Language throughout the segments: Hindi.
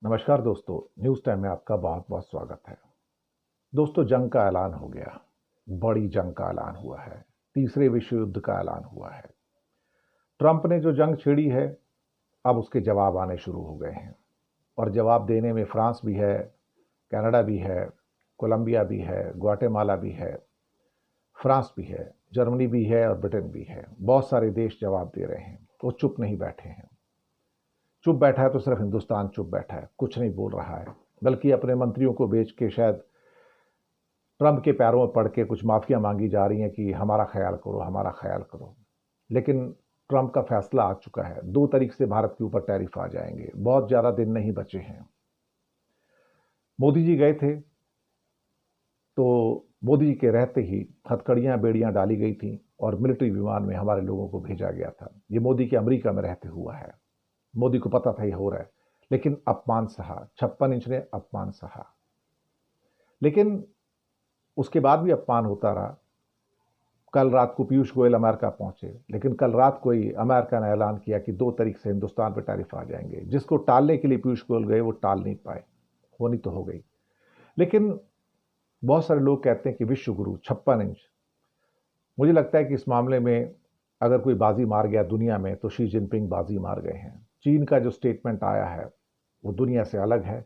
नमस्कार दोस्तों, न्यूज़ टाइम में आपका बहुत बहुत स्वागत है। दोस्तों, जंग का ऐलान हो गया। बड़ी जंग का ऐलान हुआ है। तीसरे विश्व युद्ध का ऐलान हुआ है। ट्रंप ने जो जंग छेड़ी है, अब उसके जवाब आने शुरू हो गए हैं। और जवाब देने में फ्रांस भी है, कनाडा भी है, कोलंबिया भी है, ग्वाटेमाला भी है, फ्रांस भी है, जर्मनी भी है और ब्रिटेन भी है। बहुत सारे देश जवाब दे रहे हैं। वो चुप नहीं बैठे हैं। चुप बैठा है तो सिर्फ हिंदुस्तान चुप बैठा है, कुछ नहीं बोल रहा है, बल्कि अपने मंत्रियों को बेच के शायद ट्रंप के पैरों में पड़ के कुछ माफिया मांगी जा रही हैं कि हमारा ख्याल करो, हमारा ख्याल करो। लेकिन ट्रंप का फैसला आ चुका है। 2 तारीख से भारत के ऊपर टैरिफ आ जाएंगे। बहुत ज़्यादा दिन नहीं बचे हैं। मोदी जी गए थे तो मोदी जी के रहते ही हथकड़ियाँ बेड़ियाँ डाली गई थी और मिलिट्री विमान में हमारे लोगों को भेजा गया था। ये मोदी के अमेरिका में रहते हुआ है। मोदी को पता था ये हो रहा है, लेकिन अपमान सहा। 56 इंच ने अपमान सहा। लेकिन उसके बाद भी अपमान होता रहा। कल रात को पीयूष गोयल अमेरिका पहुंचे, लेकिन कल रात को ही अमेरिका ने ऐलान किया कि 2 तारीख से हिंदुस्तान पर टैरिफ आ जाएंगे। जिसको टालने के लिए पीयूष गोयल गए, वो टाल नहीं पाए। होनी तो हो गई। लेकिन बहुत सारे लोग कहते हैं कि विश्व गुरु 56 इंच। मुझे लगता है कि इस मामले में अगर कोई बाजी मार गया दुनिया में तो शी जिनपिंग बाजी मार गए हैं। चीन का जो स्टेटमेंट आया है वो दुनिया से अलग है।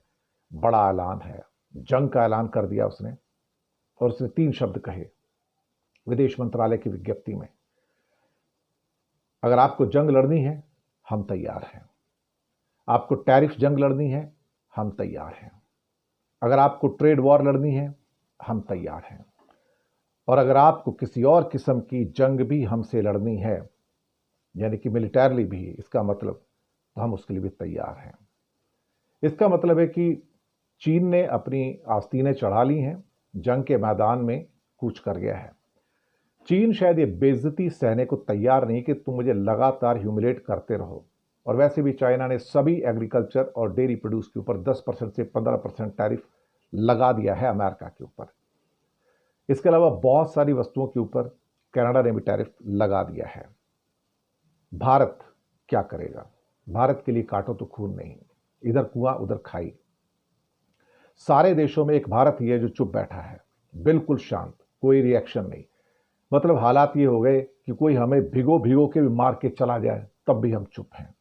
बड़ा ऐलान है। जंग का ऐलान कर दिया उसने। और उसने 3 शब्द कहे विदेश मंत्रालय की विज्ञप्ति में। अगर आपको जंग लड़नी है, हम तैयार हैं। आपको टैरिफ जंग लड़नी है, हम तैयार हैं। अगर आपको ट्रेड वॉर लड़नी है, हम तैयार हैं। और अगर आपको किसी और किस्म की जंग भी हमसे लड़नी है, यानी कि मिलिटरली भी, इसका मतलब, तो हम उसके लिए भी तैयार हैं। इसका मतलब है कि चीन ने अपनी आस्तीनें चढ़ा ली हैं। जंग के मैदान में कूच कर गया है। चीन शायद ये बेइज्जती सहने को तैयार नहीं कि तुम मुझे लगातार ह्यूमिलेट करते रहो। और वैसे भी चाइना ने सभी एग्रीकल्चर और डेयरी प्रोड्यूस के ऊपर 10% से 15% टैरिफ लगा दिया है अमेरिका के ऊपर। इसके अलावा बहुत सारी वस्तुओं के ऊपर कनाडा ने भी टैरिफ लगा दिया है। भारत क्या करेगा? भारत के लिए काटो तो खून नहीं, इधर कुआं उधर खाई। सारे देशों में एक भारत ही है जो चुप बैठा है, बिल्कुल शांत, कोई रिएक्शन नहीं। मतलब हालात ये हो गए कि कोई हमें भिगो भिगो के भी मार के चला जाए तब भी हम चुप हैं।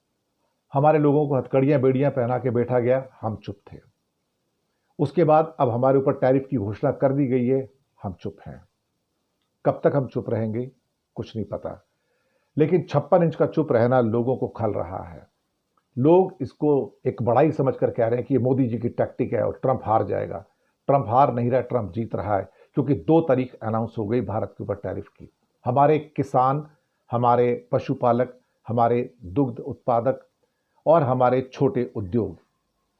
हमारे लोगों को हथकड़ियां बेड़ियां पहना के बैठा गया, हम चुप थे। उसके बाद अब हमारे ऊपर टैरिफ की घोषणा कर दी गई है, हम चुप हैं। कब तक हम चुप रहेंगे, कुछ नहीं पता। लेकिन 56 इंच का चुप रहना लोगों को खल रहा है। लोग इसको एक बड़ाई समझकर कह रहे हैं कि ये मोदी जी की टैक्टिक है और ट्रंप हार जाएगा। ट्रंप हार नहीं रहा, ट्रंप जीत रहा है, क्योंकि 2 तारीख अनाउंस हो गई भारत के ऊपर टैरिफ की। हमारे किसान, हमारे पशुपालक, हमारे दुग्ध उत्पादक और हमारे छोटे उद्योग,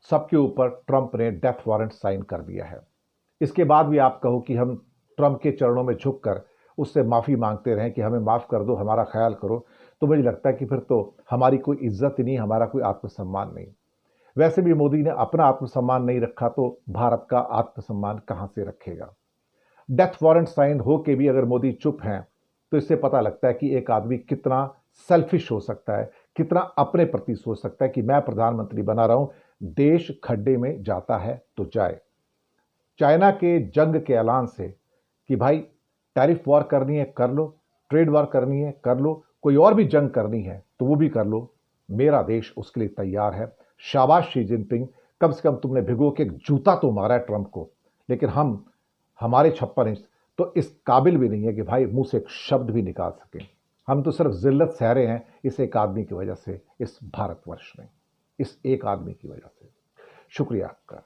सबके ऊपर ट्रंप ने डेथ वारंट साइन कर दिया है। इसके बाद भी आप कहो कि हम ट्रंप के चरणों में झुककर उससे माफ़ी मांगते रहें कि हमें माफ़ कर दो, हमारा ख्याल करो, तो मुझे लगता है कि फिर तो हमारी कोई इज्जत ही नहीं, हमारा कोई आत्मसम्मान नहीं। वैसे भी मोदी ने अपना आत्मसम्मान नहीं रखा तो भारत का आत्मसम्मान कहां से रखेगा? डेथ वारंट साइन हो के भी अगर मोदी चुप हैं, तो इससे पता लगता है कि एक आदमी कितना सेल्फिश हो सकता है, कितना अपने प्रति सोच सकता है कि मैं प्रधानमंत्री बना रहा हूं, देश खड्डे में जाता है तो जाए। चाइना के जंग के ऐलान से कि भाई टैरिफ वॉर करनी है कर लो, ट्रेड वॉर करनी है कर लो, कोई और भी जंग करनी है तो वो भी कर लो, मेरा देश उसके लिए तैयार है। शाबाश शी जिनपिंग, कम से कम तुमने भिगो के एक जूता तो मारा है ट्रंप को। लेकिन हमारे 56 इंच तो इस काबिल भी नहीं है कि भाई मुंह से एक शब्द भी निकाल सकें। हम तो सिर्फ जिल्लत सह रहे हैं इस एक आदमी की वजह से, इस भारतवर्ष में, इस एक आदमी की वजह से। शुक्रिया आपका।